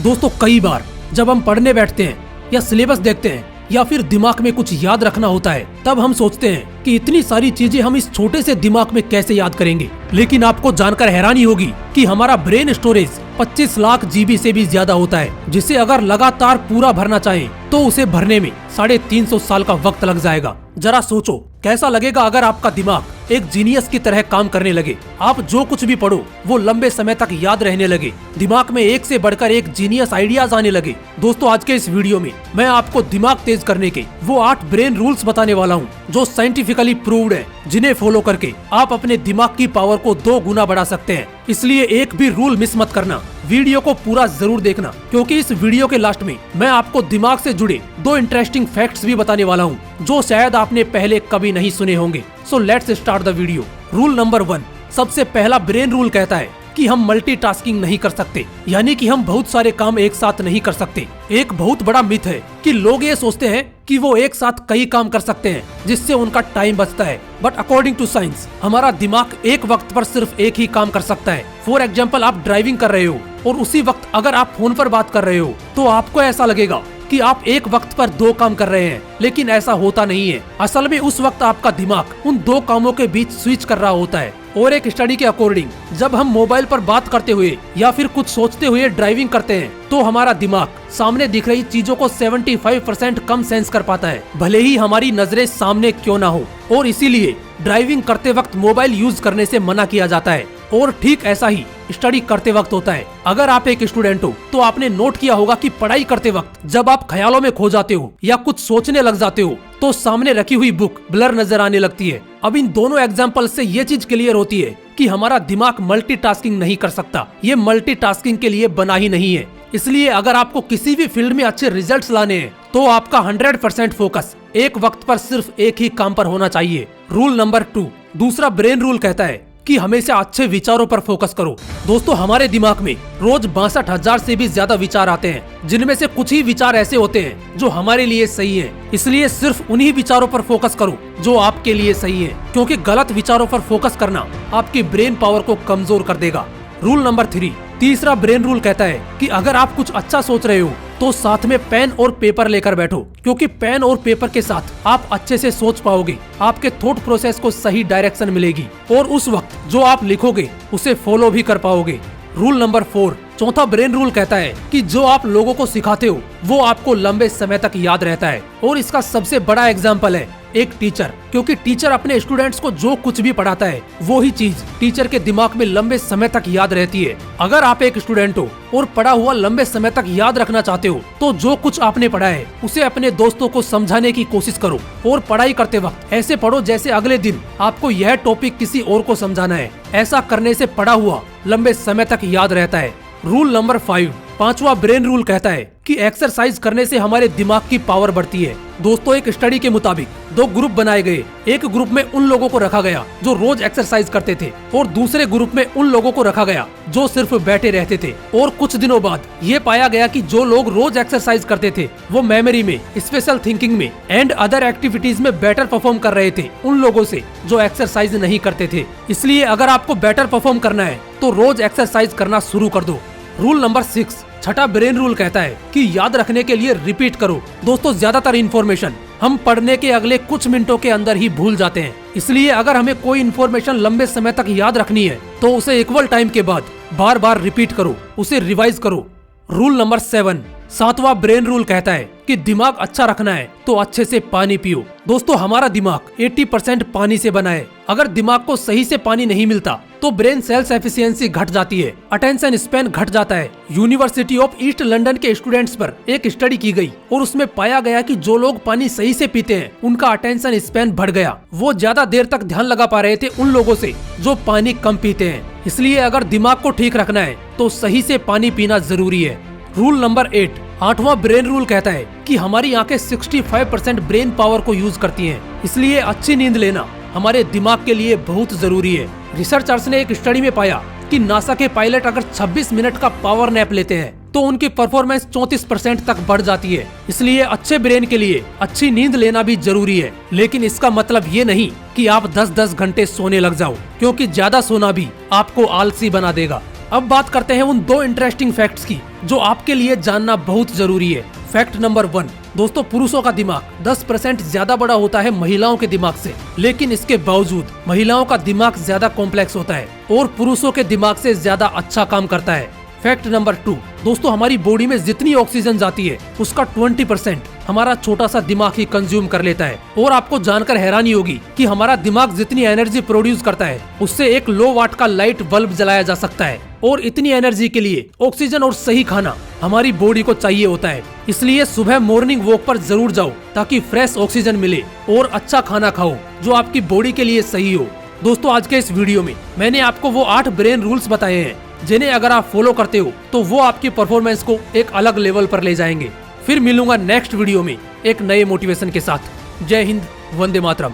दोस्तों कई बार जब हम पढ़ने बैठते हैं या सिलेबस देखते हैं या फिर दिमाग में कुछ याद रखना होता है, तब हम सोचते हैं कि इतनी सारी चीजें हम इस छोटे से दिमाग में कैसे याद करेंगे। लेकिन आपको जानकर हैरानी होगी कि हमारा ब्रेन स्टोरेज 25 लाख जीबी से भी ज्यादा होता है, जिसे अगर लगातार पूरा भरना चाहें तो उसे भरने में 350 साल का वक्त लग जाएगा। जरा सोचो कैसा लगेगा अगर आपका दिमाग एक जीनियस की तरह काम करने लगे। आप जो कुछ भी पढ़ो वो लंबे समय तक याद रहने लगे, दिमाग में एक से बढ़कर एक जीनियस आइडियाज आने लगे। दोस्तों आज के इस वीडियो में मैं आपको दिमाग तेज करने के वो 8 ब्रेन रूल्स बताने वाला हूँ जो साइंटिफिकली प्रूव्ड है, जिन्हें फॉलो करके आप अपने दिमाग की पावर को 2 गुना बढ़ा सकते हैं। इसलिए एक भी रूल मिस मत करना, वीडियो को पूरा जरूर देखना, क्योंकि इस वीडियो के लास्ट में मैं आपको दिमाग से जुड़े 2 इंटरेस्टिंग फैक्ट्स भी बताने वाला हूँ जो शायद आपने पहले कभी नहीं सुने होंगे। So let's start the video. Rule number 1, सबसे पहला ब्रेन रूल कहता है कि हम मल्टीटास्किंग नहीं कर सकते, यानी कि हम बहुत सारे काम एक साथ नहीं कर सकते। एक बहुत बड़ा मिथ है कि लोग ये सोचते हैं कि वो एक साथ कई काम कर सकते हैं जिससे उनका टाइम बचता है, बट अकॉर्डिंग टू साइंस हमारा दिमाग एक वक्त पर सिर्फ एक ही काम कर सकता है। फॉर एग्जाम्पल, आप ड्राइविंग कर रहे हो और उसी वक्त अगर आप फोन पर बात कर रहे हो तो आपको ऐसा लगेगा कि आप एक वक्त पर 2 काम कर रहे हैं, लेकिन ऐसा होता नहीं है। असल में उस वक्त आपका दिमाग उन 2 कामों के बीच स्विच कर रहा होता है। और एक स्टडी के अकॉर्डिंग जब हम मोबाइल पर बात करते हुए या फिर कुछ सोचते हुए ड्राइविंग करते हैं तो हमारा दिमाग सामने दिख रही चीजों को 75% कम सेंस कर पाता है, भले ही हमारी नजरें सामने क्यों ना हो। और इसीलिए ड्राइविंग करते वक्त मोबाइल यूज करने से मना किया जाता है। और ठीक ऐसा ही स्टडी करते वक्त होता है। अगर आप एक स्टूडेंट हो तो आपने नोट किया होगा कि पढ़ाई करते वक्त जब आप ख्यालों में खो जाते हो या कुछ सोचने लग जाते हो तो सामने रखी हुई बुक ब्लर नजर आने लगती है। अब इन दोनों एग्जाम्पल से ये चीज क्लियर होती है कि हमारा दिमाग मल्टीटास्किंग नहीं कर सकता, ये मल्टीटास्किंग के लिए बना ही नहीं है। इसलिए अगर आपको किसी भी फील्ड में अच्छे रिजल्ट्स लाने हैं तो आपका 100% फोकस एक वक्त पर सिर्फ एक ही काम पर होना चाहिए। रूल नंबर 2, दूसरा ब्रेन रूल कहता है कि हमेशा अच्छे विचारों पर फोकस करो। दोस्तों हमारे दिमाग में रोज 62,000 से भी ज्यादा विचार आते हैं, जिनमें से कुछ ही विचार ऐसे होते हैं जो हमारे लिए सही है। इसलिए सिर्फ उन्हीं विचारों पर फोकस करो जो आपके लिए सही है, क्योंकि गलत विचारों पर फोकस करना आपकी ब्रेन पावर को कमजोर कर देगा। रूल नंबर 3, तीसरा ब्रेन रूल कहता है कि अगर आप कुछ अच्छा सोच रहे हो तो साथ में पेन और पेपर लेकर बैठो, क्योंकि पेन और पेपर के साथ आप अच्छे से सोच पाओगे, आपके थॉट प्रोसेस को सही डायरेक्शन मिलेगी और उस वक्त जो आप लिखोगे उसे फॉलो भी कर पाओगे। रूल नंबर 4, चौथा ब्रेन रूल कहता है कि जो आप लोगों को सिखाते हो वो आपको लंबे समय तक याद रहता है। और इसका सबसे बड़ा एग्जाम्पल है एक टीचर, क्योंकि टीचर अपने स्टूडेंट्स को जो कुछ भी पढ़ाता है वो ही चीज टीचर के दिमाग में लंबे समय तक याद रहती है। अगर आप एक स्टूडेंट हो और पढ़ा हुआ लंबे समय तक याद रखना चाहते हो तो जो कुछ आपने पढ़ा है उसे अपने दोस्तों को समझाने की कोशिश करो और पढ़ाई करते वक्त ऐसे पढ़ो जैसे अगले दिन आपको यह टॉपिक किसी और को समझाना है। ऐसा करने से पढ़ा हुआ लंबे समय तक याद रहता है। रूल नंबर 5, पांचवा ब्रेन रूल कहता है कि एक्सरसाइज करने से हमारे दिमाग की पावर बढ़ती है। दोस्तों एक स्टडी के मुताबिक 2 ग्रुप बनाए गए। एक ग्रुप में उन लोगों को रखा गया जो रोज एक्सरसाइज करते थे और दूसरे ग्रुप में उन लोगों को रखा गया जो सिर्फ बैठे रहते थे। और कुछ दिनों बाद ये पाया गया कि जो लोग रोज एक्सरसाइज करते थे वो मेमोरी में, स्पेशल थिंकिंग में एंड अदर एक्टिविटीज में बेटर परफॉर्म कर रहे थे उन लोगों से जो एक्सरसाइज नहीं करते थे। इसलिए अगर आपको बेटर परफॉर्म करना है तो रोज एक्सरसाइज करना शुरू कर दो। रूल नंबर 6, छठा ब्रेन रूल कहता है कि याद रखने के लिए रिपीट करो। दोस्तों ज्यादातर इन्फॉर्मेशन हम पढ़ने के अगले कुछ मिनटों के अंदर ही भूल जाते हैं, इसलिए अगर हमें कोई इन्फॉर्मेशन लंबे समय तक याद रखनी है तो उसे इक्वल टाइम के बाद बार बार रिपीट करो, उसे रिवाइज करो। रूल नंबर 7, सातवां ब्रेन रूल कहता है कि दिमाग अच्छा रखना है तो अच्छे से पानी पियो। दोस्तों हमारा दिमाग 80% पानी से बना है। अगर दिमाग को सही से पानी नहीं मिलता तो ब्रेन सेल्स एफिशिएंसी घट जाती है, अटेंशन स्पैन घट जाता है। यूनिवर्सिटी ऑफ ईस्ट लंदन के स्टूडेंट्स पर एक स्टडी की गई और उसमें पाया गया कि जो लोग पानी सही से पीते हैं उनका अटेंशन स्पैन बढ़ गया। वो ज्यादा देर तक ध्यान लगा पा रहे थे उन लोगों से जो पानी कम पीते हैं। इसलिए अगर दिमाग को ठीक रखना है तो सही से पानी पीना जरूरी है। रूल नंबर 8, आठवां ब्रेन रूल कहता है कि हमारी आंखें 65% ब्रेन पावर को यूज करती हैं, इसलिए अच्छी नींद लेना हमारे दिमाग के लिए बहुत जरूरी है। रिसर्चर्स ने एक स्टडी में पाया कि नासा के पायलट अगर 26 मिनट का पावर नैप लेते हैं तो उनकी परफॉर्मेंस 34% तक बढ़ जाती है। इसलिए अच्छे ब्रेन के लिए अच्छी नींद लेना भी जरूरी है, लेकिन इसका मतलब ये नहीं कि आप 10-10 घंटे सोने लग जाओ, क्योंकि ज्यादा सोना भी आपको आलसी बना देगा। अब बात करते हैं उन 2 इंटरेस्टिंग फैक्ट्स की जो आपके लिए जानना बहुत जरूरी है। फैक्ट नंबर 1, दोस्तों पुरुषों का दिमाग 10% ज्यादा बड़ा होता है महिलाओं के दिमाग से, लेकिन इसके बावजूद महिलाओं का दिमाग ज्यादा कॉम्प्लेक्स होता है और पुरुषों के दिमाग से ज्यादा अच्छा काम करता है। फैक्ट नंबर 2, दोस्तों हमारी बॉडी में जितनी ऑक्सीजन जाती है उसका 20% हमारा छोटा सा दिमाग ही कंज्यूम कर लेता है। और आपको जानकर हैरानी होगी कि हमारा दिमाग जितनी एनर्जी प्रोड्यूस करता है उससे एक लो वाट का लाइट बल्ब जलाया जा सकता है। और इतनी एनर्जी के लिए ऑक्सीजन और सही खाना हमारी बॉडी को चाहिए होता है। इसलिए सुबह मॉर्निंग वॉक पर जरूर जाओ ताकि फ्रेश ऑक्सीजन मिले और अच्छा खाना खाओ जो आपकी बॉडी के लिए सही हो। दोस्तों आज के इस वीडियो में मैंने आपको वो 8 ब्रेन रूल्स बताए हैं जिन्हें अगर आप फॉलो करते हो तो वो आपकी परफॉर्मेंस को एक अलग लेवल पर ले जाएंगे। फिर मिलूंगा नेक्स्ट वीडियो में एक नए मोटिवेशन के साथ। जय हिंद, वंदे मातरम।